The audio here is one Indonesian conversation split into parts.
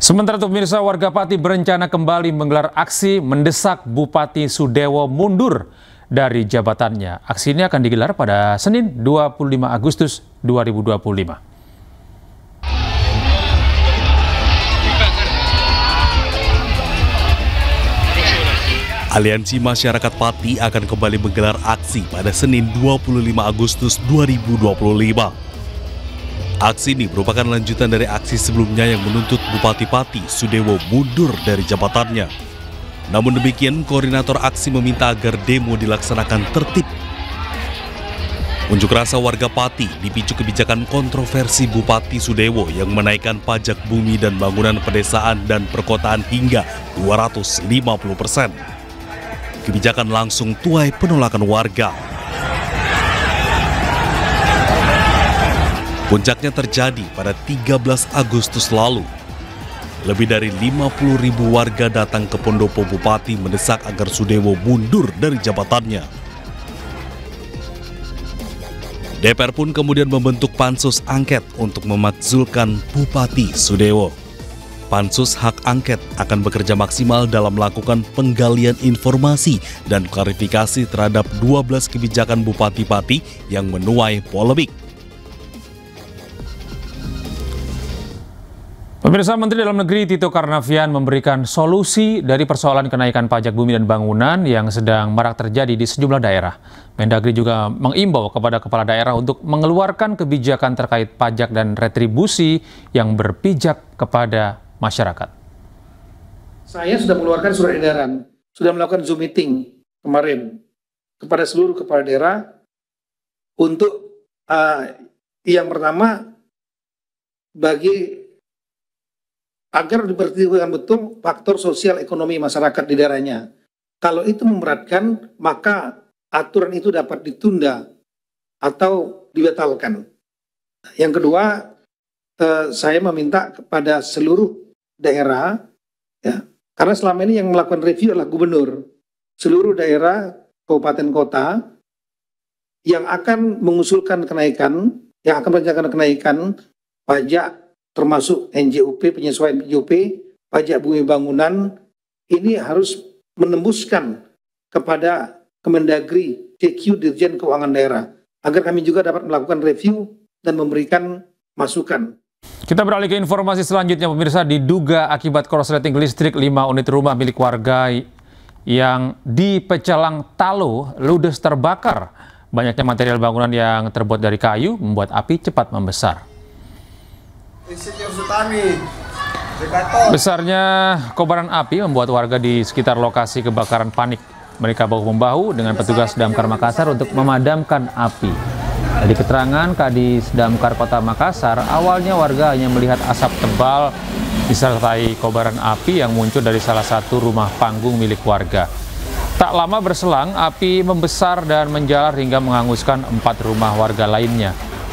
Sementara itu pemirsa, warga Pati berencana kembali menggelar aksi mendesak Bupati Sudewo mundur dari jabatannya. Aksi ini akan digelar pada Senin 25 Agustus 2025. Aliansi Masyarakat Pati akan kembali menggelar aksi pada Senin 25 Agustus 2025. Aksi ini merupakan lanjutan dari aksi sebelumnya yang menuntut Bupati Pati Sudewo mundur dari jabatannya. Namun demikian, koordinator aksi meminta agar demo dilaksanakan tertib. Unjuk rasa warga Pati dipicu kebijakan kontroversi Bupati Sudewo yang menaikkan pajak bumi dan bangunan pedesaan dan perkotaan hingga 250%. Kebijakan langsung tuai penolakan warga. Puncaknya terjadi pada 13 Agustus lalu. Lebih dari 50.000 warga datang ke pendopo Bupati mendesak agar Sudewo mundur dari jabatannya. DPR pun kemudian membentuk pansus angket untuk memakzulkan Bupati Sudewo. Pansus hak angket akan bekerja maksimal dalam melakukan penggalian informasi dan klarifikasi terhadap 12 kebijakan Bupati Pati yang menuai polemik. Pemirsa, Menteri Dalam Negeri Tito Karnavian memberikan solusi dari persoalan kenaikan pajak bumi dan bangunan yang sedang marak terjadi di sejumlah daerah. Mendagri juga mengimbau kepada kepala daerah untuk mengeluarkan kebijakan terkait pajak dan retribusi yang berpijak kepada masyarakat. Saya sudah mengeluarkan surat edaran, sudah melakukan Zoom meeting kemarin kepada seluruh kepala daerah untuk yang pertama agar diperhatikan betul faktor sosial ekonomi masyarakat di daerahnya. Kalau itu memberatkan, maka aturan itu dapat ditunda atau dibatalkan. Yang kedua, saya meminta kepada seluruh daerah, ya, karena selama ini yang melakukan review adalah gubernur. Seluruh daerah, kabupaten kota yang akan mengusulkan kenaikan, yang akan merencanakan kenaikan pajak termasuk NJUP, penyesuaian NJUP, pajak bumi bangunan, ini harus menembuskan kepada Kemendagri, CQ, Dirjen Keuangan Daerah, agar kami juga dapat melakukan review dan memberikan masukan. Kita beralih ke informasi selanjutnya, pemirsa. Diduga akibat korsleting listrik 5 unit rumah milik warga yang di Pecelang Talo ludes terbakar. Banyaknya material bangunan yang terbuat dari kayu membuat api cepat membesar. Besarnya kobaran api membuat warga di sekitar lokasi kebakaran panik. Mereka bahu-membahu dengan petugas Damkar Makassar untuk memadamkan api. Dari keterangan Kadis Damkar Kota Makassar, awalnya warga hanya melihat asap tebal disertai kobaran api yang muncul dari salah satu rumah panggung milik warga. Tak lama berselang, api membesar dan menjalar hingga menghanguskan 4 rumah warga lainnya.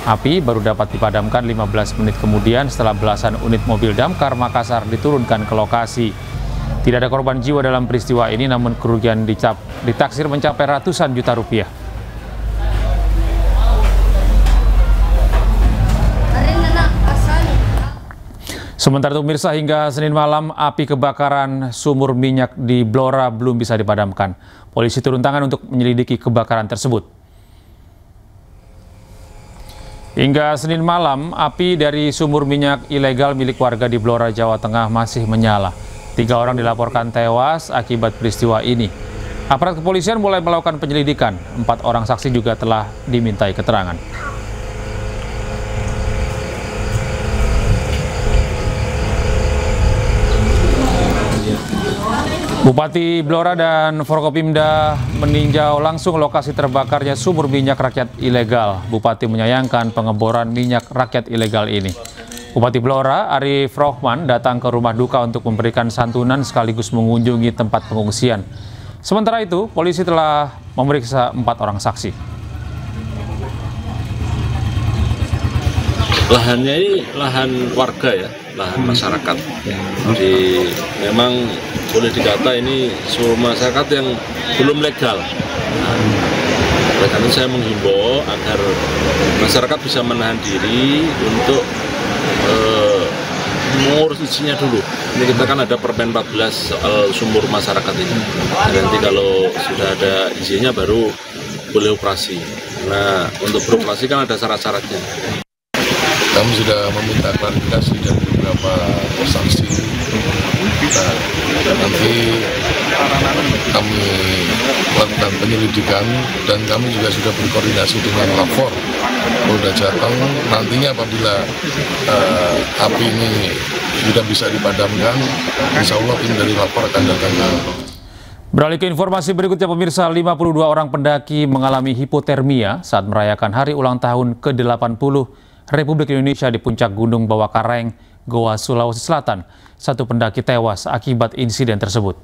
Api baru dapat dipadamkan 15 menit kemudian setelah belasan unit mobil Damkar Makassar diturunkan ke lokasi. Tidak ada korban jiwa dalam peristiwa ini, namun kerugian ditaksir mencapai ratusan juta rupiah. Sementara itu pemirsa, hingga Senin malam api kebakaran sumur minyak di Blora belum bisa dipadamkan. Polisi turun tangan untuk menyelidiki kebakaran tersebut. Hingga Senin malam, api dari sumur minyak ilegal milik warga di Blora, Jawa Tengah masih menyala. 3 orang dilaporkan tewas akibat peristiwa ini. Aparat kepolisian mulai melakukan penyelidikan. 4 orang saksi juga telah dimintai keterangan. Bupati Blora dan Forkopimda meninjau langsung lokasi terbakarnya sumur minyak rakyat ilegal. Bupati menyayangkan pengeboran minyak rakyat ilegal ini. Bupati Blora, Arif Rohman, datang ke rumah duka untuk memberikan santunan sekaligus mengunjungi tempat pengungsian. Sementara itu, polisi telah memeriksa 4 orang saksi. Lahannya ini lahan warga ya, lahan masyarakat. Jadi memang boleh dikata ini seluruh masyarakat yang belum legal. Oleh karena saya menghimbau agar masyarakat bisa menahan diri untuk mengurus izinnya dulu. Ini kita kan ada Permen 14 soal sumur masyarakat ini. Nanti kalau sudah ada izinnya baru boleh operasi. Nah, untuk beroperasi kan ada syarat-syaratnya. Kami sudah meminta klarifikasi dari beberapa saksi. Nanti kami lakukan penyelidikan dan kami juga sudah berkoordinasi dengan lapor Polda Jateng. Nantinya apabila api ini sudah bisa dipadamkan, insya Allah tim dari lapor akan datang ke. Beralih ke informasi berikutnya, pemirsa, 52 orang pendaki mengalami hipotermia saat merayakan hari ulang tahun ke-80 Republik Indonesia di puncak Gunung Bawah Kareng, Goa, Sulawesi Selatan. Satu pendaki tewas akibat insiden tersebut.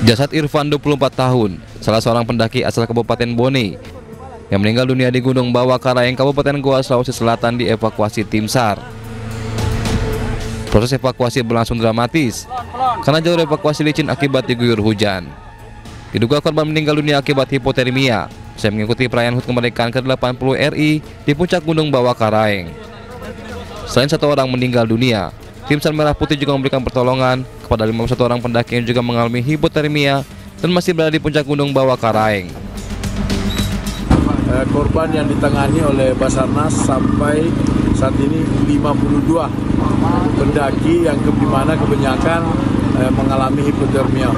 Jasad Irfan, 24 tahun, salah seorang pendaki asal Kabupaten Bone, yang meninggal dunia di Gunung Bawah Kareng, Kabupaten Goa, Sulawesi Selatan dievakuasi tim SAR. Proses evakuasi berlangsung dramatis karena jalur evakuasi licin akibat diguyur hujan. Diduga korban meninggal dunia akibat hipotermia usai mengikuti perayaan HUT kemerdekaan ke-80 RI di puncak Gunung Bawah Kareng. Selain satu orang meninggal dunia, tim SAR Merah Putih juga memberikan pertolongan kepada 51 orang pendaki yang juga mengalami hipotermia dan masih berada di puncak Gunung Bawah Kareng. Korban yang ditangani oleh Basarnas sampai saat ini 52 pendaki yang dimana kebanyakan mengalami hipotermia.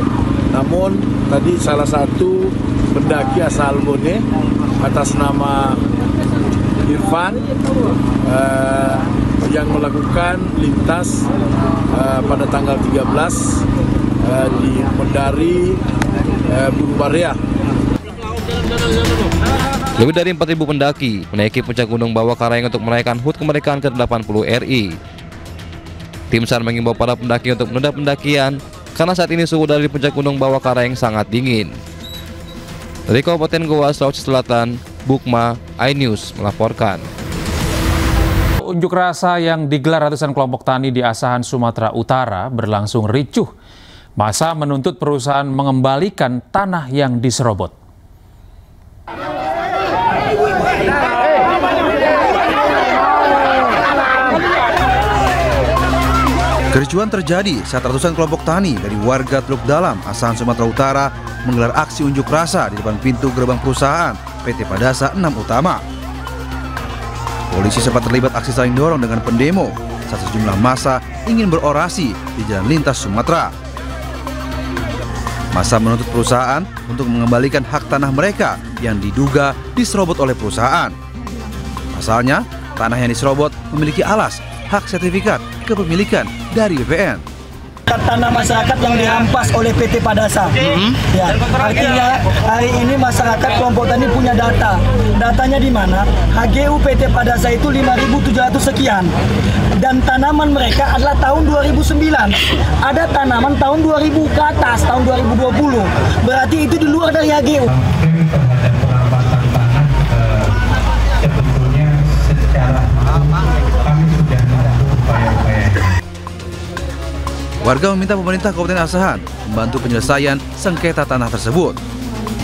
Namun tadi salah satu pendaki asal Bone atas nama Irfan yang melakukan lintas pada tanggal 13 di Mendari Gunung Barea. Lebih dari 4.000 pendaki menaiki puncak Gunung Bawah Kareng untuk merayakan HUT kemerdekaan ke-80 RI. Tim SAR mengimbau para pendaki untuk menunda pendakian karena saat ini suhu udara di puncak Gunung Bawah Kareng sangat dingin. Dari Kabupaten Goa, Sulawesi Selatan, Bukma, iNews melaporkan. Unjuk rasa yang digelar ratusan kelompok tani di Asahan, Sumatera Utara berlangsung ricuh. Massa menuntut perusahaan mengembalikan tanah yang diserobot. Kericuhan terjadi saat ratusan kelompok tani dari warga Teluk Dalam, Asahan, Sumatera Utara menggelar aksi unjuk rasa di depan pintu gerbang perusahaan PT Padasa 6 Utama. Polisi sempat terlibat aksi saling dorong dengan pendemo saat sejumlah massa ingin berorasi di jalan lintas Sumatera. Massa menuntut perusahaan untuk mengembalikan hak tanah mereka yang diduga diserobot oleh perusahaan. Pasalnya, tanah yang diserobot memiliki alas hak sertifikat kepemilikan dari BPN. Tanah masyarakat yang dirampas oleh PT Padasa. Ya, artinya hari ini masyarakat kelompok tani punya data. Datanya di mana? HGU PT Padasa itu 5.700 sekian. Dan tanaman mereka adalah tahun 2009. Ada tanaman tahun 2000 ke atas, tahun 2020. Berarti itu di luar dari HGU. Warga meminta pemerintah Kabupaten Asahan membantu penyelesaian sengketa tanah tersebut.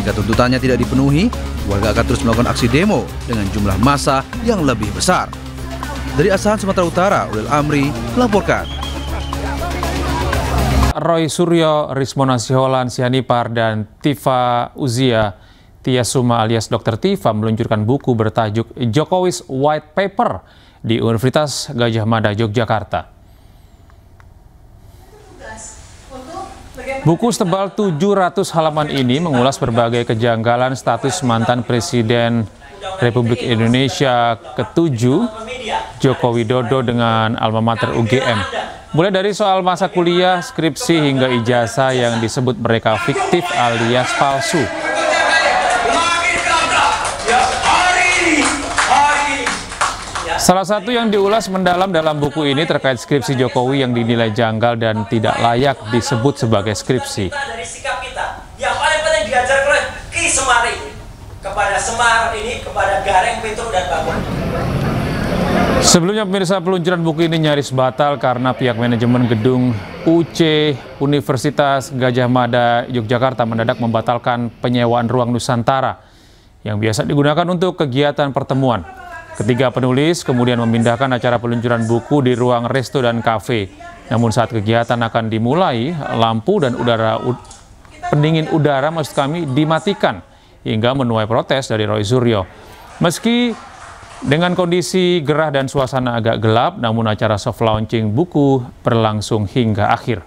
Jika tuntutannya tidak dipenuhi, warga akan terus melakukan aksi demo dengan jumlah massa yang lebih besar. Dari Asahan, Sumatera Utara, Ulil Amri melaporkan. Roy Suryo, Rismona Siholan Sianipar, dan Tifa Uzia Tiasuma alias Dr. Tifa meluncurkan buku bertajuk Jokowi's White Paper di Universitas Gadjah Mada, Yogyakarta. Buku setebal 700 halaman ini mengulas berbagai kejanggalan status mantan Presiden Republik Indonesia ke-7 Joko Widodo dengan alma mater UGM. Mulai dari soal masa kuliah, skripsi, hingga ijazah yang disebut mereka fiktif alias palsu. Salah satu yang diulas mendalam dalam buku ini terkait skripsi Jokowi yang dinilai janggal dan tidak layak disebut sebagai skripsi. Dari sikap kita, yang paling penting diajar oleh Ki Semar ini, kepada Semar ini, kepada Gareng, Petruk, dan Bagong. Sebelumnya, pemirsa, peluncuran buku ini nyaris batal karena pihak manajemen gedung UC Universitas Gadjah Mada Yogyakarta mendadak membatalkan penyewaan ruang Nusantara yang biasa digunakan untuk kegiatan pertemuan. Ketiga penulis kemudian memindahkan acara peluncuran buku di ruang resto dan kafe. Namun saat kegiatan akan dimulai, lampu dan pendingin udara dimatikan hingga menuai protes dari Roy Suryo. Meski dengan kondisi gerah dan suasana agak gelap, namun acara soft launching buku berlangsung hingga akhir.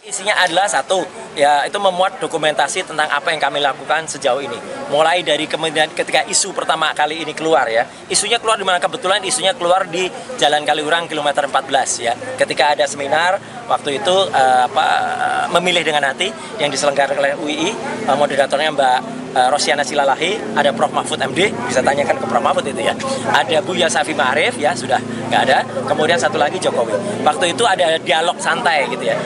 Isinya adalah satu, ya itu memuat dokumentasi tentang apa yang kami lakukan sejauh ini. Mulai dari kemudian ketika isu pertama kali ini keluar ya, isunya keluar di mana? Kebetulan isunya keluar di Jalan Kaliurang kilometer 14 ya. Ketika ada seminar waktu itu memilih dengan hati yang diselenggarakan oleh UII, moderatornya Mbak Rosiana Silalahi, ada Prof Mahfud MD, bisa tanyakan ke Prof Mahfud itu ya. Ada Bu Yasafi Ma'arif ya, sudah nggak ada. Kemudian satu lagi Jokowi. Waktu itu ada dialog santai gitu ya.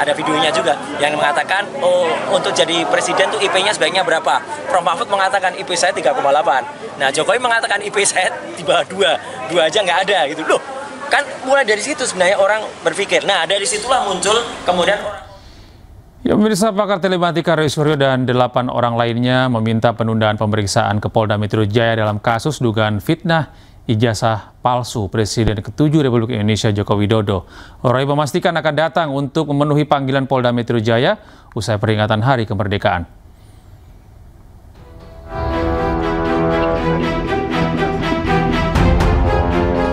Ada videonya juga yang mengatakan, oh untuk jadi presiden tuh IP-nya sebaiknya berapa? Prof Mahfud mengatakan IP saya 3,8. Nah Jokowi mengatakan IP saya di bawah 2 aja nggak ada gitu. Loh, kan mulai dari situ sebenarnya orang berpikir. Nah dari situlah muncul kemudian orang. Ya, pemirsa, pakar telematika Roy Suryo dan 8 orang lainnya meminta penundaan pemeriksaan ke Polda Metro Jaya dalam kasus dugaan fitnah ijazah palsu Presiden ke-7 Republik Indonesia Joko Widodo. Roy memastikan akan datang untuk memenuhi panggilan Polda Metro Jaya usai peringatan Hari Kemerdekaan.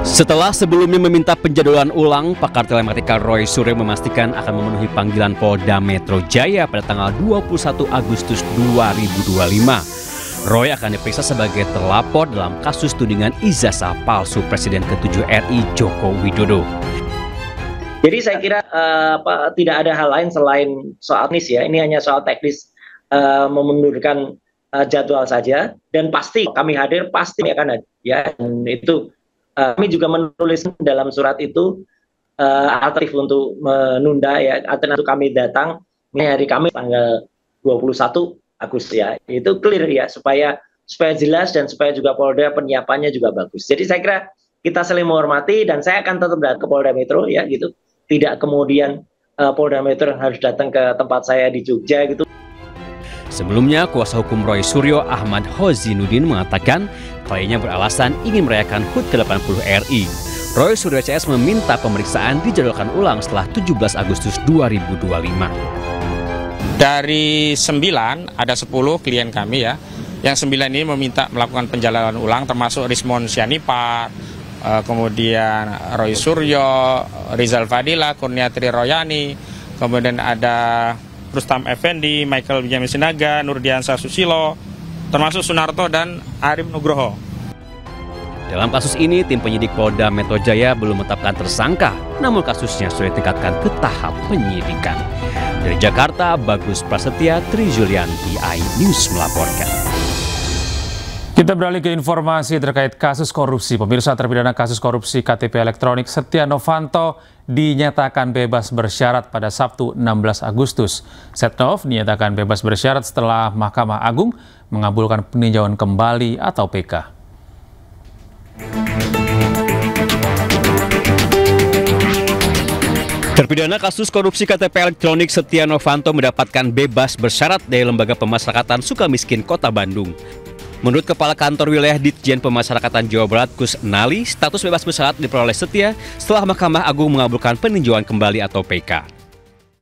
Setelah sebelumnya meminta penjadwalan ulang, pakar telematika Roy Suryo memastikan akan memenuhi panggilan Polda Metro Jaya pada tanggal 21 Agustus 2025. Roy akan diperiksa sebagai terlapor dalam kasus tudingan ijazah palsu Presiden ke-7 RI Joko Widodo. Jadi saya kira tidak ada hal lain selain soal teknis ya. Ini hanya soal teknis memundurkan jadwal saja, dan pasti kami hadir, pasti akan hadir ya. Dan itu kami juga menulis dalam surat itu alternatif untuk menunda ya, alternatif kami datang ini hari Kamis tanggal 21 Agustus ya. Itu clear ya, supaya jelas dan supaya juga Polda penyiapannya juga bagus. Jadi saya kira kita saling menghormati dan saya akan tetap datang ke Polda Metro ya gitu. Tidak kemudian Polda Metro harus datang ke tempat saya di Jogja gitu. Sebelumnya, kuasa hukum Roy Suryo Ahmad Hozinuddin mengatakan kliennya beralasan ingin merayakan HUT ke-80 RI. Roy Suryo CS meminta pemeriksaan dijadwalkan ulang setelah 17 Agustus 2025. Dari 9, ada 10 klien kami ya. Yang 9 ini meminta melakukan penjadwalan ulang, termasuk Rismon Sianipar, kemudian Roy Suryo, Rizal Fadila, Kurniatri Royani, kemudian ada Rustam Effendi, Michael Benjamin Sinaga, Nurdiansyah Susilo, termasuk Sunarto dan Arif Nugroho. Dalam kasus ini, tim penyidik Polda Metro Jaya belum menetapkan tersangka, namun kasusnya sudah ditingkatkan ke tahap penyidikan. Dari Jakarta, Bagus Prasetya, Trijulianti, iNews melaporkan. Kita beralih ke informasi terkait kasus korupsi. Pemirsa, terpidana kasus korupsi KTP elektronik Setia Novanto dinyatakan bebas bersyarat pada Sabtu 16 Agustus. Setnov dinyatakan bebas bersyarat setelah Mahkamah Agung mengabulkan peninjauan kembali atau PK. Terpidana kasus korupsi KTP elektronik Setia Novanto mendapatkan bebas bersyarat dari Lembaga Pemasyarakatan Sukamiskin Kota Bandung. Menurut Kepala Kantor Wilayah Ditjen Pemasyarakatan Jawa Barat Kus Nali, status bebas bersyarat diperoleh Setia setelah Mahkamah Agung mengabulkan peninjauan kembali atau PK.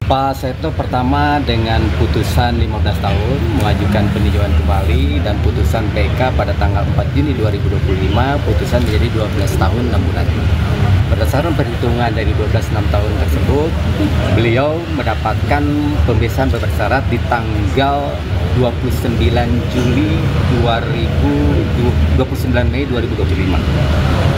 Pak Setno pertama dengan putusan 15 tahun mengajukan peninjauan kembali dan putusan PK pada tanggal 4 Juni 2025, putusan menjadi 12 tahun 6 bulan. Berdasarkan perhitungan dari 12 6 tahun tersebut, beliau mendapatkan pembebasan bersyarat di tanggal 29 Mei 2025.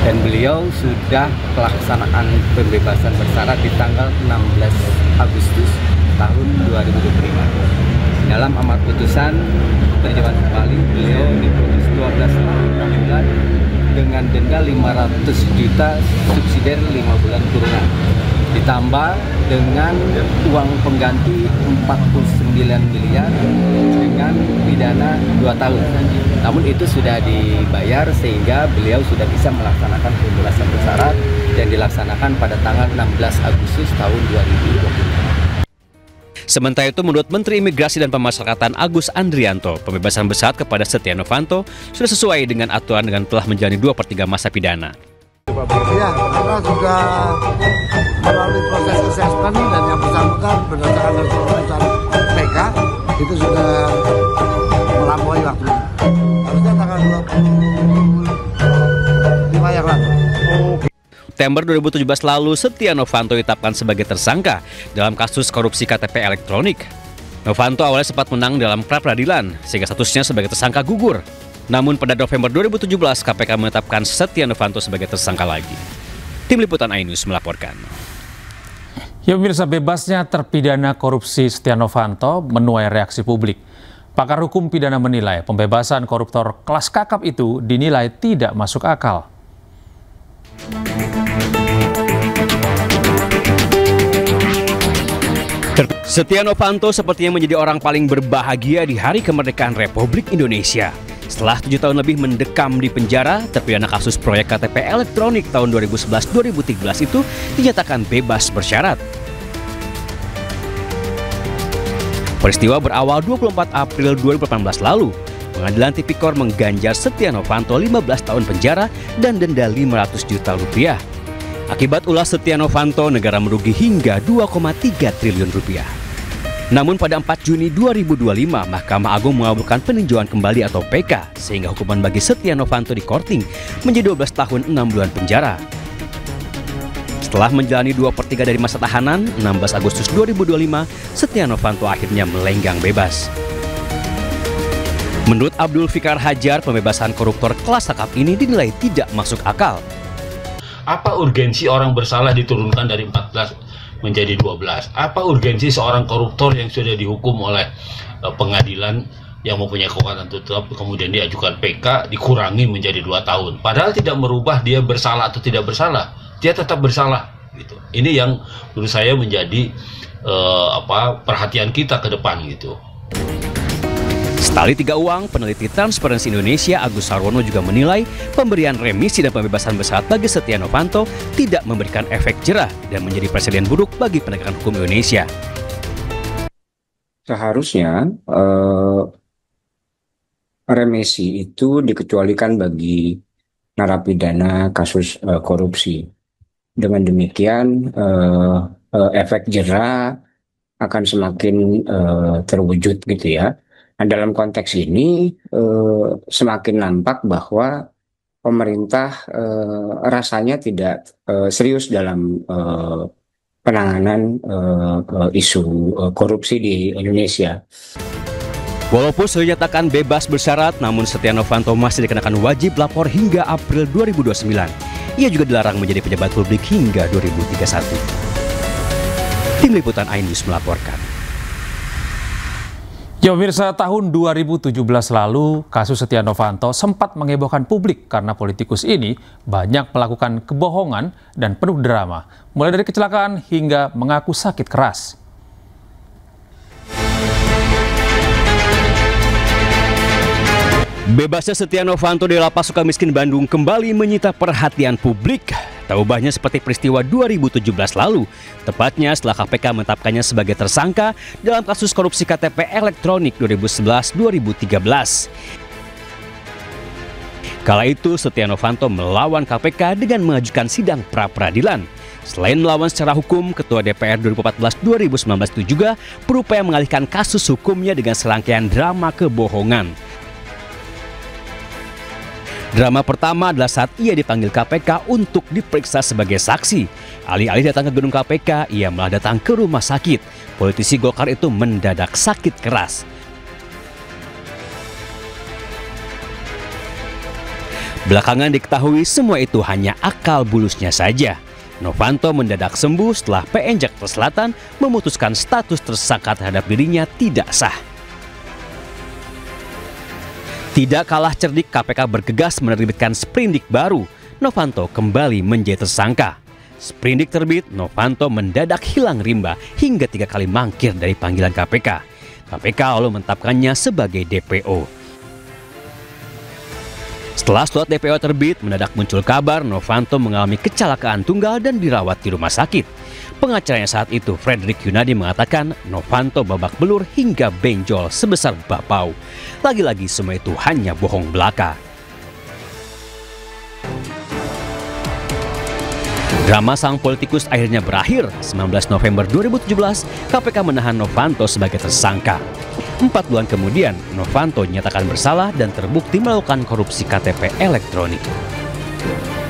Dan beliau sudah pelaksanaan pembebasan bersyarat di tanggal 16 Agustus tahun 2025. Dalam amar putusan peninjauan kembali, beliau diputus 12 tahun 6 bulan dengan denda 500 juta subsidiar 5 bulan kurungan. Ditambah dengan uang pengganti 49 miliar dengan pidana 2 tahun. Namun itu sudah dibayar sehingga beliau sudah bisa melaksanakan pembebasan bersyarat yang dilaksanakan pada tanggal 16 Agustus tahun 2020. Sementara itu, menurut Menteri Imigrasi dan Pemasyarakatan Agus Andrianto, pembebasan bersyarat kepada Setia Novanto sudah sesuai dengan aturan dengan telah menjalani 2/3 masa pidana. Ya, karena sudah melalui proses assessment dan yang bersangkutan berdasarkan hasil keputusan PK itu sudah melampaui waktunya. Harusnya tanggal 25 yang lalu. September 2017 lalu, Setia Novanto ditetapkan sebagai tersangka dalam kasus korupsi KTP elektronik. Novanto awalnya sempat menang dalam pra-peradilan sehingga statusnya sebagai tersangka gugur. Namun pada November 2017, KPK menetapkan Setia Novanto sebagai tersangka lagi. Tim Liputan iNews melaporkan. Ya pemirsa, bebasnya terpidana korupsi Setia Novanto menuai reaksi publik. Pakar hukum pidana menilai pembebasan koruptor kelas kakap itu dinilai tidak masuk akal. Setia Novanto sepertinya menjadi orang paling berbahagia di hari kemerdekaan Republik Indonesia. Setelah 7 tahun lebih mendekam di penjara, terpidana kasus proyek KTP elektronik tahun 2011-2013 itu dinyatakan bebas bersyarat. Peristiwa berawal 24 April 2018 lalu. Pengadilan Tipikor mengganjar Setia Novanto 15 tahun penjara dan denda 500 juta rupiah. Akibat ulah Setia Novanto, negara merugi hingga 2,3 triliun rupiah. Namun pada 4 Juni 2025, Mahkamah Agung mengabulkan peninjauan kembali atau PK, sehingga hukuman bagi Setia Novanto di Korting menjadi 12 tahun 6 bulan penjara. Setelah menjalani 2/3 dari masa tahanan, 16 Agustus 2025, Setia Novanto akhirnya melenggang bebas. Menurut Abdul Fikar Hajar, pembebasan koruptor kelas kakap ini dinilai tidak masuk akal. Apa urgensi orang bersalah diturunkan dari 14 menjadi 12? Apa urgensi seorang koruptor yang sudah dihukum oleh pengadilan yang mempunyai kekuatan tetap kemudian diajukan PK dikurangi menjadi 2 tahun? Padahal tidak merubah dia bersalah atau tidak bersalah, dia tetap bersalah. Gitu. Ini yang menurut saya menjadi perhatian kita ke depan gitu. Setali tiga uang, peneliti Transparency Indonesia Agus Sarwono juga menilai pemberian remisi dan pembebasan bersyarat bagi Setia Novanto tidak memberikan efek jerah dan menjadi presiden buruk bagi penegakan hukum Indonesia. Seharusnya remisi itu dikecualikan bagi narapidana kasus korupsi. Dengan demikian efek jerah akan semakin terwujud gitu ya. Nah, dalam konteks ini semakin nampak bahwa pemerintah rasanya tidak serius dalam penanganan isu korupsi di Indonesia. Walaupun sudah dinyatakan bebas bersyarat, namun Setia Novanto masih dikenakan wajib lapor hingga April 2029. Ia juga dilarang menjadi pejabat publik hingga 2031. Tim Liputan iNews melaporkan. Ya pemirsa, tahun 2017 lalu kasus Setia Novanto sempat menghebohkan publik karena politikus ini banyak melakukan kebohongan dan penuh drama, mulai dari kecelakaan hingga mengaku sakit keras. Bebasnya Setia Novanto di Lapas Sukamiskin Bandung kembali menyita perhatian publik. Tak ubahnya seperti peristiwa 2017 lalu, tepatnya setelah KPK menetapkannya sebagai tersangka dalam kasus korupsi KTP elektronik 2011-2013. Kala itu Setia Novanto melawan KPK dengan mengajukan sidang pra-peradilan. Selain melawan secara hukum, Ketua DPR 2014-2019 itu juga berupaya mengalihkan kasus hukumnya dengan serangkaian drama kebohongan. Drama pertama adalah saat ia dipanggil KPK untuk diperiksa sebagai saksi. Alih-alih datang ke gedung KPK, ia malah datang ke rumah sakit. Politisi Golkar itu mendadak sakit keras. Belakangan diketahui semua itu hanya akal bulusnya saja. Novanto mendadak sembuh setelah PN Jakarta Selatan memutuskan status tersangka terhadap dirinya tidak sah. Tidak kalah cerdik, KPK bergegas menerbitkan sprindik baru. Novanto kembali menjadi tersangka. Sprindik terbit, Novanto mendadak hilang rimba hingga 3 kali mangkir dari panggilan KPK. KPK lalu menetapkannya sebagai DPO. Setelah surat DPO terbit, mendadak muncul kabar Novanto mengalami kecelakaan tunggal dan dirawat di rumah sakit. Pengacaranya saat itu, Frederick Yunadi, mengatakan Novanto babak belur hingga benjol sebesar bapau. Lagi-lagi semua itu hanya bohong belaka. Drama sang politikus akhirnya berakhir. 19 November 2017, KPK menahan Novanto sebagai tersangka. 4 bulan kemudian, Novanto dinyatakan bersalah dan terbukti melakukan korupsi KTP elektronik.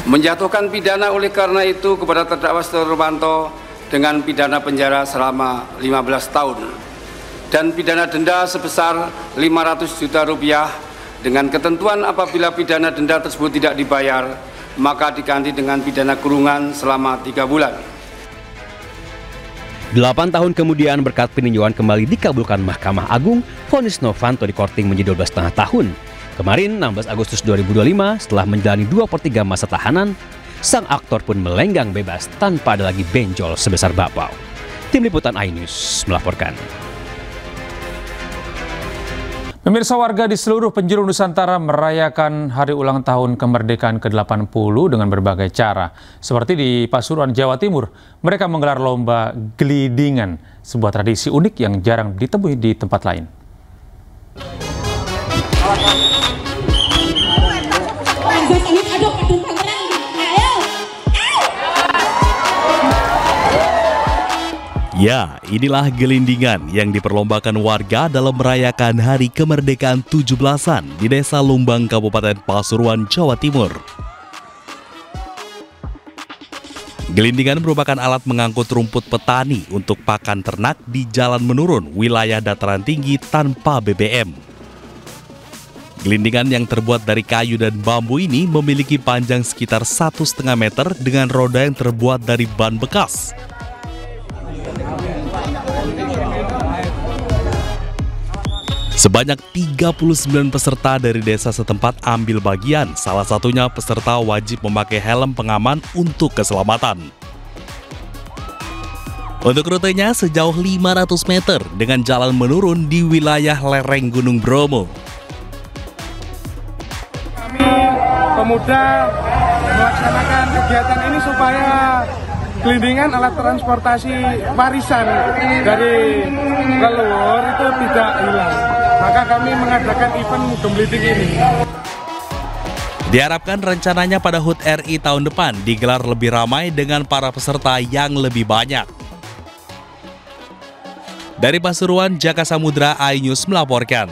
Menjatuhkan pidana oleh karena itu kepada terdakwa Setia Novanto dengan pidana penjara selama 15 tahun dan pidana denda sebesar 500 juta rupiah dengan ketentuan apabila pidana denda tersebut tidak dibayar, maka diganti dengan pidana kurungan selama 3 bulan. 8 tahun kemudian, berkat peninjauan kembali dikabulkan Mahkamah Agung, vonis Novanto dikorting menjadi 12,5 tahun. Kemarin, 16 Agustus 2025, setelah menjalani 2/3 masa tahanan, sang aktor pun melenggang bebas tanpa ada lagi benjol sebesar bapau. Tim Liputan iNews melaporkan. Pemirsa, warga di seluruh penjuru Nusantara merayakan hari ulang tahun kemerdekaan ke-80 dengan berbagai cara. Seperti di Pasuruan, Jawa Timur, mereka menggelar lomba gelidingan, sebuah tradisi unik yang jarang ditemui di tempat lain. Ya, inilah gelindingan yang diperlombakan warga dalam merayakan Hari Kemerdekaan 17-an di Desa Lumbang, Kabupaten Pasuruan, Jawa Timur. Gelindingan merupakan alat mengangkut rumput petani untuk pakan ternak di jalan menurun wilayah dataran tinggi tanpa BBM. Gelindingan yang terbuat dari kayu dan bambu ini memiliki panjang sekitar 1,5 meter dengan roda yang terbuat dari ban bekas. Sebanyak 39 peserta dari desa setempat ambil bagian, salah satunya peserta wajib memakai helm pengaman untuk keselamatan. Untuk rutenya sejauh 500 meter dengan jalan menurun di wilayah lereng Gunung Bromo. Kami pemuda melaksanakan kegiatan ini supaya gelindingan alat transportasi warisan dari leluhur itu tidak hilang. Maka kami mengadakan event gelinding ini. Diharapkan rencananya pada HUT RI tahun depan digelar lebih ramai dengan para peserta yang lebih banyak. Dari Pasuruan, Jaka Samudra, iNews melaporkan.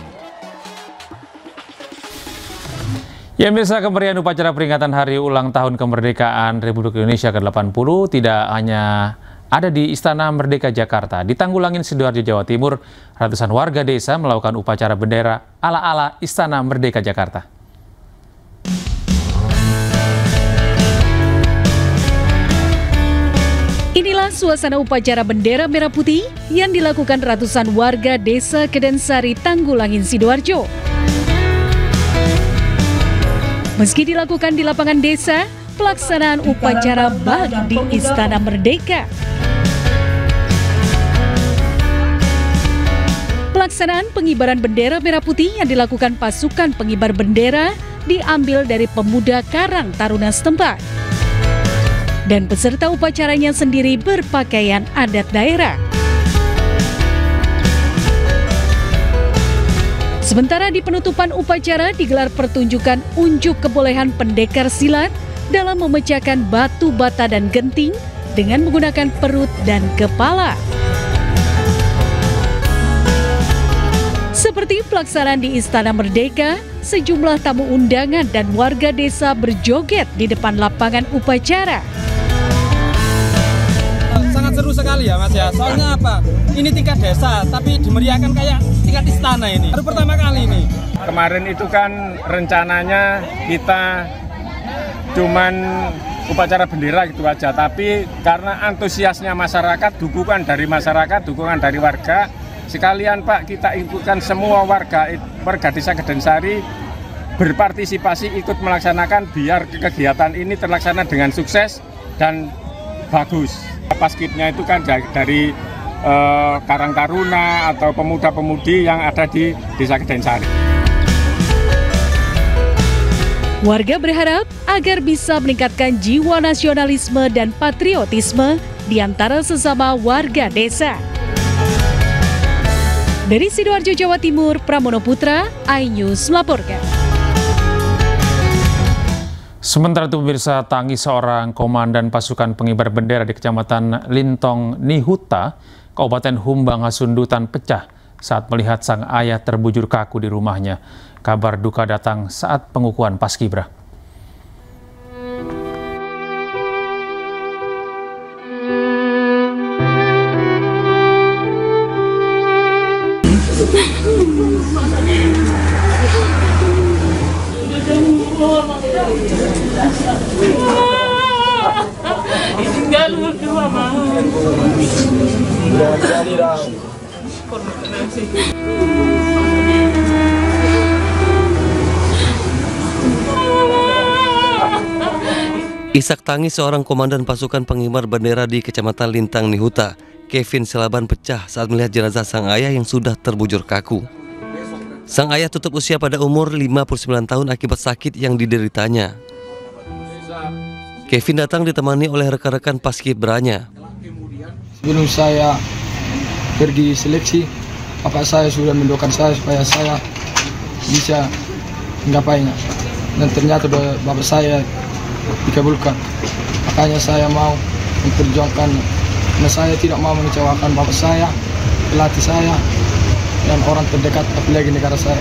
Ya, pemirsa, kemeriahan upacara peringatan Hari Ulang Tahun Kemerdekaan Republik Indonesia ke-80 tidak hanya ada di Istana Merdeka Jakarta. Di Tanggulangin, Sidoarjo, Jawa Timur, ratusan warga desa melakukan upacara bendera ala-ala Istana Merdeka Jakarta. Inilah suasana upacara bendera merah putih yang dilakukan ratusan warga desa Kedensari, Tanggulangin, Sidoarjo. Meski dilakukan di lapangan desa, pelaksanaan upacara bak di Istana Merdeka. Pelaksanaan pengibaran bendera merah putih yang dilakukan pasukan pengibar bendera diambil dari pemuda Karang Taruna setempat. Dan peserta upacaranya sendiri berpakaian adat daerah. Sementara di penutupan upacara digelar pertunjukan unjuk kebolehan pendekar silat dalam memecahkan batu bata dan genting dengan menggunakan perut dan kepala. Seperti pelaksanaan di Istana Merdeka, sejumlah tamu undangan dan warga desa berjoget di depan lapangan upacara. Sangat seru sekali ya Mas ya, soalnya apa? Ini tingkat desa, tapi dimeriahkan kayak tingkat istana ini. Baru pertama kali ini. Kemarin itu kan rencananya kita cuman upacara bendera gitu aja, tapi karena antusiasnya masyarakat, dukungan dari warga, sekalian Pak kita ikutkan semua warga desa Kedensari berpartisipasi ikut melaksanakan biar kegiatan ini terlaksana dengan sukses dan bagus. Paskibnya itu kan dari Karang Taruna atau pemuda-pemudi yang ada di Desa Kedensari. Warga berharap agar bisa meningkatkan jiwa nasionalisme dan patriotisme di antara sesama warga desa. Dari Sidoarjo, Jawa Timur, Pramono Putra, iNews melaporkan. Sementara itu pemirsa, tangis seorang komandan pasukan pengibar bendera di Kecamatan Lintong Nihuta, Kabupaten Humbang Hasundutan pecah saat melihat sang ayah terbujur kaku di rumahnya. Kabar duka datang saat pengukuhan Paskibra. Isak tangis seorang komandan pasukan pengibar bendera di Kecamatan Lintang Nihuta, Kevin Selaban, pecah saat melihat jenazah sang ayah yang sudah terbujur kaku. Sang ayah tutup usia pada umur 59 tahun akibat sakit yang dideritanya. Kevin datang ditemani oleh rekan-rekan paskibranya. Sebelum saya pergi seleksi, bapak saya sudah mendoakan saya supaya saya bisa menggapainya. Dan ternyata bapak saya dikabulkan. Makanya saya mau memperjuangkan, karena saya tidak mau mengecewakan bapak saya, pelatih saya, dan orang terdekat, apalagi negara saya.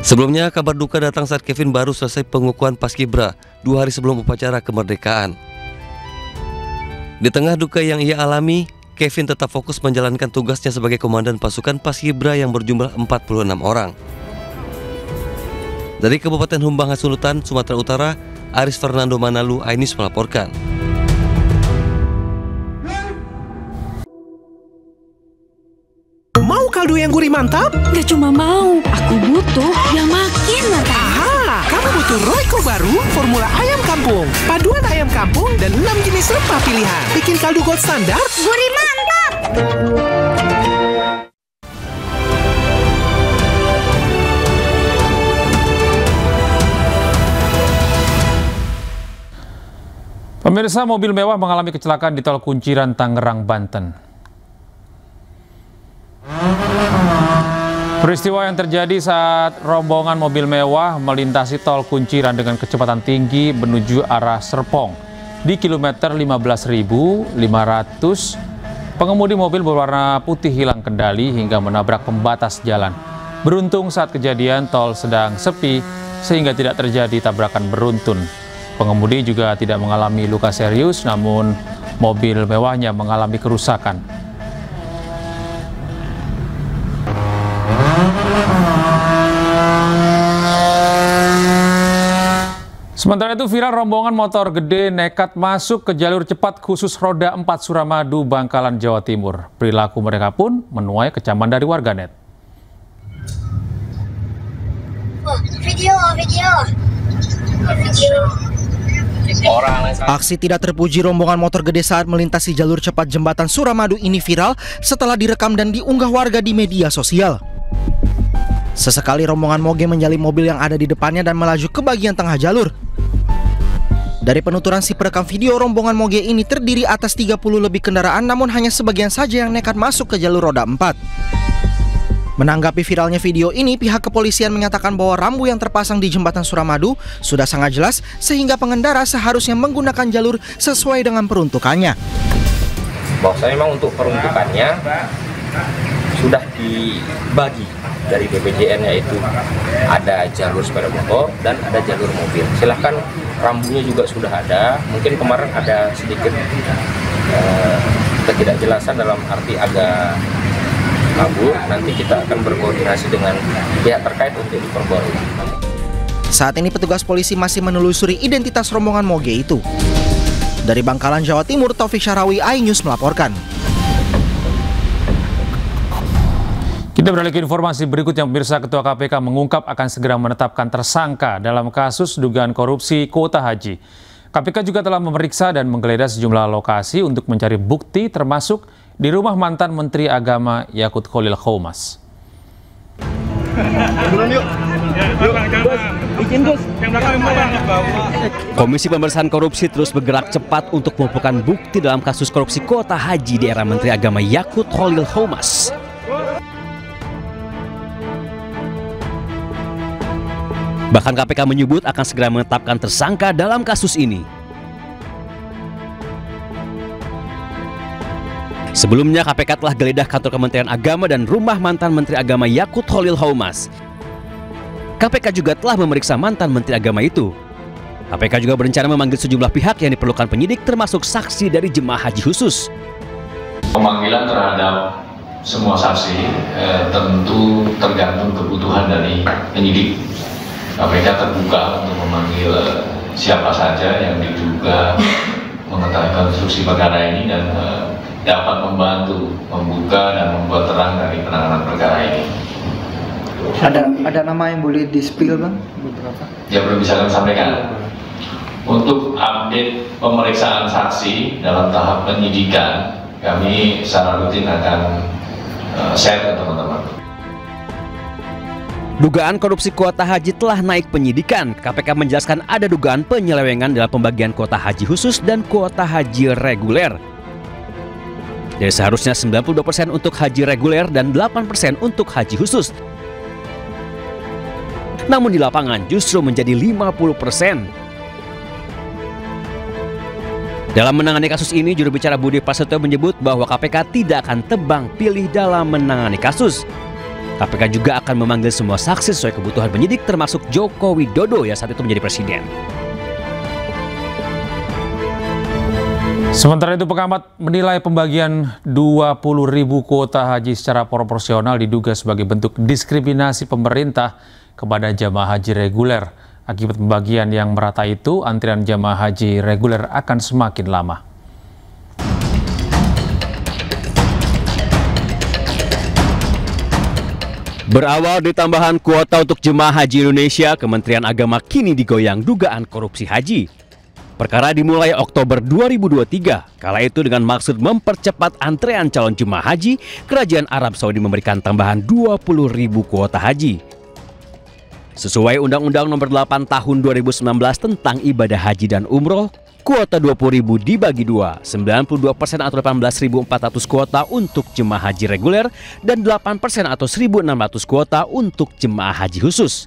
Sebelumnya, kabar duka datang saat Kevin baru selesai pengukuhan Paskibra 2 hari sebelum upacara kemerdekaan. Di tengah duka yang ia alami, Kevin tetap fokus menjalankan tugasnya sebagai komandan pasukan Paskibra yang berjumlah 46 orang. Dari Kabupaten Humbang Hasundutan, Sumatera Utara, Aris Fernando Manalu, iNews melaporkan. Mau kaldu yang gurih mantap? Gak cuma mau, aku butuh yang makin mantap. Aha, kamu butuh Royco baru, formula ayam kampung. Paduan ayam kampung dan 6 jenis rempah pilihan. Bikin kaldu gold standar, Gurih mantap! Pemirsa, mobil mewah mengalami kecelakaan di tol Kunciran, Tangerang, Banten. Peristiwa yang terjadi saat rombongan mobil mewah melintasi tol Kunciran dengan kecepatan tinggi menuju arah Serpong. Di kilometer 15.500, pengemudi mobil berwarna putih hilang kendali hingga menabrak pembatas jalan. Beruntung saat kejadian tol sedang sepi sehingga tidak terjadi tabrakan beruntun. Pengemudi juga tidak mengalami luka serius, namun mobil mewahnya mengalami kerusakan. Sementara itu, viral rombongan motor gede nekat masuk ke jalur cepat khusus roda 4 Suramadu, Bangkalan, Jawa Timur. Perilaku mereka pun menuai kecaman dari warganet. Video. Aksi tidak terpuji rombongan motor gede saat melintasi jalur cepat jembatan Suramadu ini viral setelah direkam dan diunggah warga di media sosial. Sesekali rombongan moge menyalip mobil yang ada di depannya dan melaju ke bagian tengah jalur. Dari penuturan si perekam video, rombongan moge ini terdiri atas 30 lebih kendaraan, namun hanya sebagian saja yang nekat masuk ke jalur roda 4. Menanggapi viralnya video ini, pihak kepolisian menyatakan bahwa rambu yang terpasang di jembatan Suramadu sudah sangat jelas sehingga pengendara seharusnya menggunakan jalur sesuai dengan peruntukannya. Bahwasanya memang untuk peruntukannya sudah dibagi dari BPJN, yaitu ada jalur sepeda motor dan ada jalur mobil. Silahkan, rambunya juga sudah ada. Mungkin kemarin ada sedikit ketidakjelasan dalam arti agak kabur. Nanti kita akan berkoordinasi dengan pihak terkait untuk diperbarui. Saat ini petugas polisi masih menelusuri identitas rombongan moge itu. Dari Bangkalan, Jawa Timur, Taufik Syarawi, iNews melaporkan. Kita beralih ke informasi berikutnya, pemirsa. Ketua KPK mengungkap akan segera menetapkan tersangka dalam kasus dugaan korupsi kuota haji. KPK juga telah memeriksa dan menggeledah sejumlah lokasi untuk mencari bukti termasuk di rumah mantan Menteri Agama Yakut Khalil Qomas. Komisi Pemberantasan Korupsi terus bergerak cepat untuk mengumpulkan bukti dalam kasus korupsi kuota haji di era Menteri Agama Yakut Khalil Qomas. Bahkan KPK menyebut akan segera menetapkan tersangka dalam kasus ini. Sebelumnya KPK telah geledah kantor Kementerian Agama dan rumah mantan Menteri Agama Yakut Khalil Qomas. KPK juga telah memeriksa mantan Menteri Agama itu. KPK juga berencana memanggil sejumlah pihak yang diperlukan penyidik termasuk saksi dari jemaah haji khusus. Pemanggilan terhadap semua saksi tentu tergantung kebutuhan dari penyidik. KPK terbuka untuk memanggil siapa saja yang diduga mengetahui konstruksi perkara ini dan dapat membantu membuka dan membuat terang dari penanganan perkara ini. Ada nama yang boleh di-spill, Bang? Beberapa? Ya, belum bisa kami sampaikan. Untuk update pemeriksaan saksi dalam tahap penyidikan, kami secara rutin akan share ke teman-teman. Dugaan korupsi kuota haji telah naik penyidikan. KPK menjelaskan ada dugaan penyelewengan dalam pembagian kuota haji khusus dan kuota haji reguler. Jadi seharusnya 92% untuk haji reguler dan 8% untuk haji khusus. Namun di lapangan justru menjadi 50%. Dalam menangani kasus ini, juru bicara Budi Prasetyo menyebut bahwa KPK tidak akan tebang pilih dalam menangani kasus. KPK juga akan memanggil semua saksi sesuai kebutuhan penyidik termasuk Joko Widodo yang saat itu menjadi presiden. Sementara itu pengamat menilai pembagian 20.000 kuota haji secara proporsional diduga sebagai bentuk diskriminasi pemerintah kepada jamaah haji reguler. Akibat pembagian yang merata itu, antrian jamaah haji reguler akan semakin lama. Berawal dari tambahan kuota untuk jemaah haji Indonesia, Kementerian Agama kini digoyang dugaan korupsi haji. Perkara dimulai Oktober 2023. Kala itu dengan maksud mempercepat antrean calon jemaah haji, Kerajaan Arab Saudi memberikan tambahan 20.000 kuota haji. Sesuai Undang-Undang Nomor 8 Tahun 2019 tentang ibadah haji dan umroh, kuota 20.000 dibagi dua, 92% atau 18.400 kuota untuk jemaah haji reguler dan 8% atau 1.600 kuota untuk jemaah haji khusus.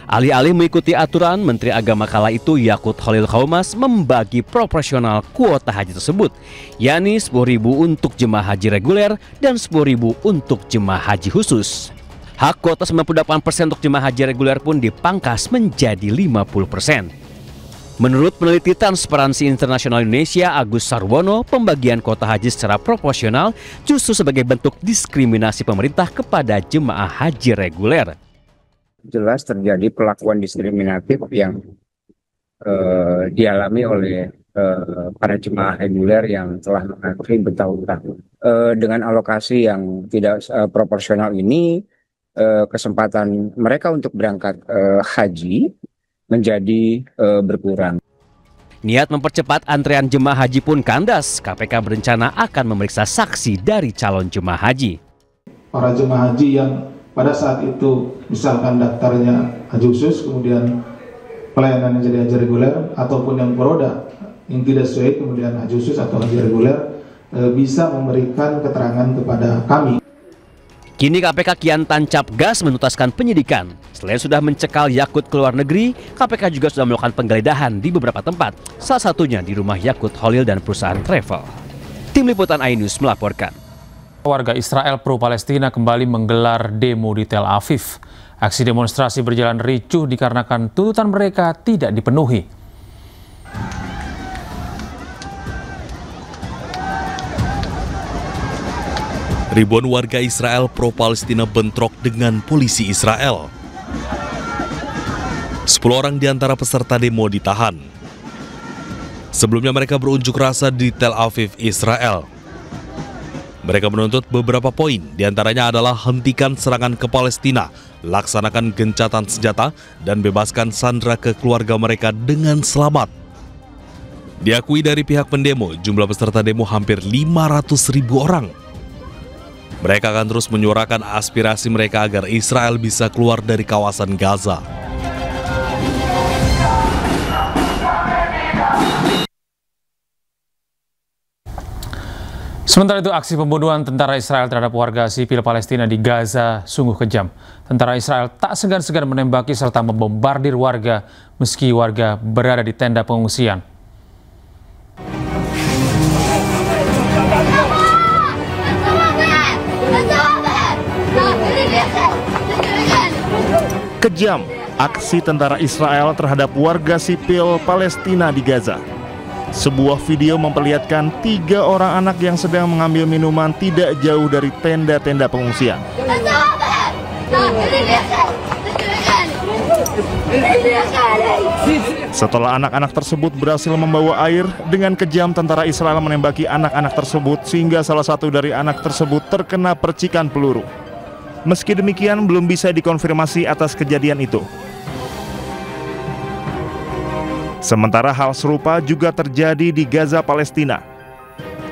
Alih-alih mengikuti aturan, Menteri Agama kala itu Yakut Khalil Qomas membagi proporsional kuota haji tersebut, yakni 10.000 untuk jemaah haji reguler dan 10.000 untuk jemaah haji khusus. Hak kuota 98% untuk jemaah haji reguler pun dipangkas menjadi 50%. Menurut peneliti Transparansi Internasional Indonesia Agus Sarwono, pembagian kuota haji secara proporsional justru sebagai bentuk diskriminasi pemerintah kepada jemaah haji reguler. Jelas terjadi perlakuan diskriminatif yang dialami oleh para jemaah reguler yang telah mengantri bertahun-tahun. Dengan alokasi yang tidak proporsional ini, kesempatan mereka untuk berangkat haji menjadi berkurang. Niat mempercepat antrean jemaah haji pun kandas. KPK berencana akan memeriksa saksi dari calon jemaah haji. Para jemaah haji yang pada saat itu misalkan daftarnya haji khusus, kemudian pelayanan yang jadi haji reguler, ataupun yang beroda yang tidak sesuai kemudian haji khusus atau haji reguler, bisa memberikan keterangan kepada kami. Kini KPK kian tancap gas menuntaskan penyidikan. Selain sudah mencekal Yakut ke luar negeri, KPK juga sudah melakukan penggeledahan di beberapa tempat, salah satunya di rumah Yakut Khalil dan perusahaan travel. Tim Liputan iNews melaporkan. Warga Israel pro-Palestina kembali menggelar demo di Tel Aviv. Aksi demonstrasi berjalan ricuh dikarenakan tuntutan mereka tidak dipenuhi. Ribuan warga Israel pro-Palestina bentrok dengan polisi Israel. 10 orang di antara peserta demo ditahan. Sebelumnya mereka berunjuk rasa di Tel Aviv, Israel. Mereka menuntut beberapa poin, diantaranya adalah hentikan serangan ke Palestina, laksanakan gencatan senjata, dan bebaskan sandera ke keluarga mereka dengan selamat. Diakui dari pihak pendemo, jumlah peserta demo hampir 500.000 orang. Mereka akan terus menyuarakan aspirasi mereka agar Israel bisa keluar dari kawasan Gaza. Sementara itu, aksi pembunuhan tentara Israel terhadap warga sipil Palestina di Gaza sungguh kejam. Tentara Israel tak segan-segan menembaki serta membombardir warga meski warga berada di tenda pengungsian. Kejam aksi tentara Israel terhadap warga sipil Palestina di Gaza. Sebuah video memperlihatkan 3 orang anak yang sedang mengambil minuman tidak jauh dari tenda-tenda pengungsian. Setelah anak-anak tersebut berhasil membawa air, dengan kejam tentara Israel menembaki anak-anak tersebut sehingga salah satu dari anak tersebut terkena percikan peluru. Meski demikian, belum bisa dikonfirmasi atas kejadian itu. Sementara hal serupa juga terjadi di Gaza, Palestina.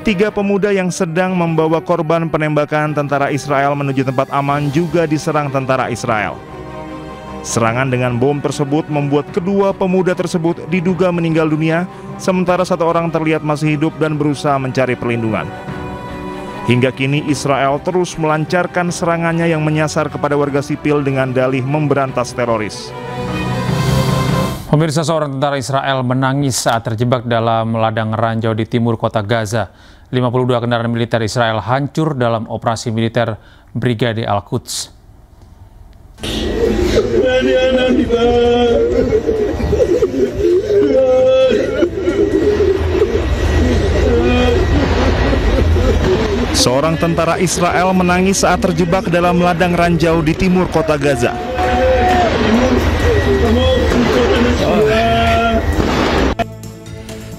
3 pemuda yang sedang membawa korban penembakan tentara Israel menuju tempat aman juga diserang tentara Israel. Serangan dengan bom tersebut membuat kedua pemuda tersebut diduga meninggal dunia, sementara 1 orang terlihat masih hidup dan berusaha mencari perlindungan. Hingga kini Israel terus melancarkan serangannya yang menyasar kepada warga sipil dengan dalih memberantas teroris. Pemirsa, seorang tentara Israel menangis saat terjebak dalam ladang ranjau di timur kota Gaza. 52 kendaraan militer Israel hancur dalam operasi militer Brigade Al-Quds. Seorang tentara Israel menangis saat terjebak dalam ladang ranjau di timur kota Gaza.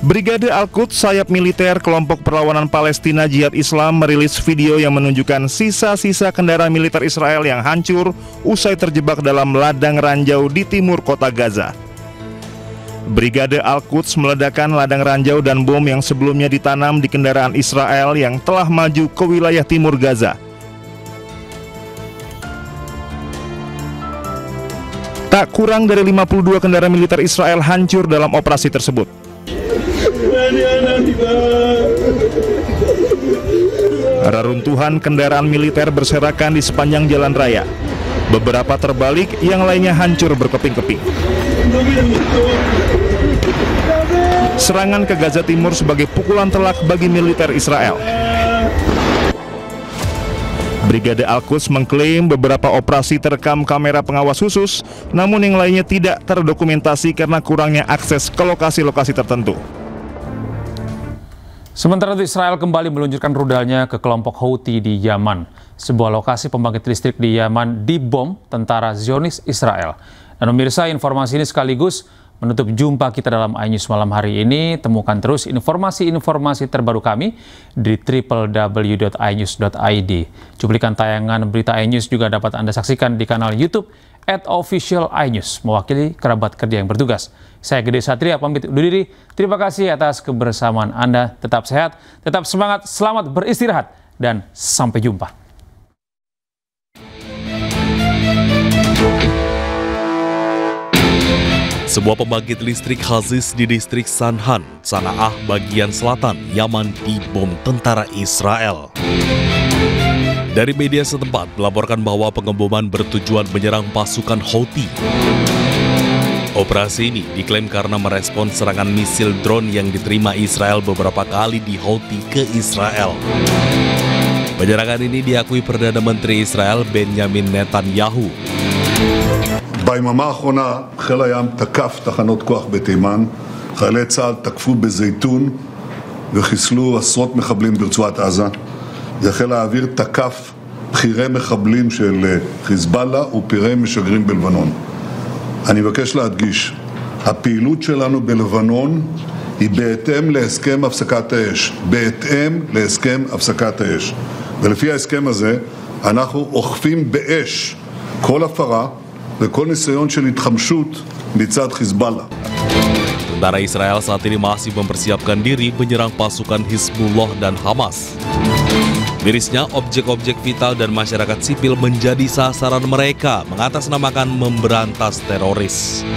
Brigade Al-Quds, sayap militer kelompok perlawanan Palestina Jihad Islam, merilis video yang menunjukkan sisa-sisa kendaraan militer Israel yang hancur usai terjebak dalam ladang ranjau di timur kota Gaza. Brigade Al-Quds meledakkan ladang ranjau dan bom yang sebelumnya ditanam di kendaraan Israel yang telah maju ke wilayah timur Gaza. Tak kurang dari 52 kendaraan militer Israel hancur dalam operasi tersebut. Reruntuhan kendaraan militer berserakan di sepanjang jalan raya. Beberapa terbalik, yang lainnya hancur berkeping-keping. Serangan ke Gaza Timur sebagai pukulan telak bagi militer Israel. Brigade Al-Quds mengklaim beberapa operasi terekam kamera pengawas khusus, namun yang lainnya tidak terdokumentasi karena kurangnya akses ke lokasi-lokasi tertentu. Sementara itu, Israel kembali meluncurkan rudalnya ke kelompok Houthi di Yaman. Sebuah lokasi pembangkit listrik di Yaman dibom tentara Zionis Israel. Dan pemirsa, informasi ini sekaligus menutup jumpa kita dalam iNews malam hari ini. Temukan terus informasi-informasi terbaru kami di www.inews.id. Cuplikan tayangan berita iNews juga dapat Anda saksikan di kanal YouTube @officialinews, mewakili kerabat kerja yang bertugas. Saya Gede Satria pamit undur diri. Terima kasih atas kebersamaan Anda. Tetap sehat, tetap semangat, selamat beristirahat, dan sampai jumpa. Sebuah pembangkit listrik Haziz di distrik Sanhan, Sana'ah bagian selatan Yaman dibom tentara Israel. Dari media setempat melaporkan bahwa pengeboman bertujuan menyerang pasukan Houthi. Operasi ini diklaim karena merespon serangan misil drone yang diterima Israel beberapa kali di Houthi ke Israel. Penyerangan ini diakui Perdana Menteri Israel Benjamin Netanyahu. ביממה האחרונה חיל הים תקף תחנות כוח בתימן, חיילי צה"ל תקפו בזיתון וחיסלו עשרות מחבלים ברצועת עזה, וחיל האוויר תקף בכירי מחבלים של חיזבאללה ופירי משגרים בלבנון. אני מבקש להדגיש, הפעילות שלנו בלבנון היא בהתאם להסכם הפסקת האש, בהתאם להסכם הפסקת האש. ולפי ההסכם הזה אנחנו אוכפים באש כל הפרה וכל ניסיון של התחמשות מצד חיזבאללה. Tentara Israel saat ini masih mempersiapkan diri menyerang pasukan Hizbullah dan Hamas. Mirisnya, objek-objek vital dan masyarakat sipil menjadi sasaran mereka mengatasnamakan memberantas teroris.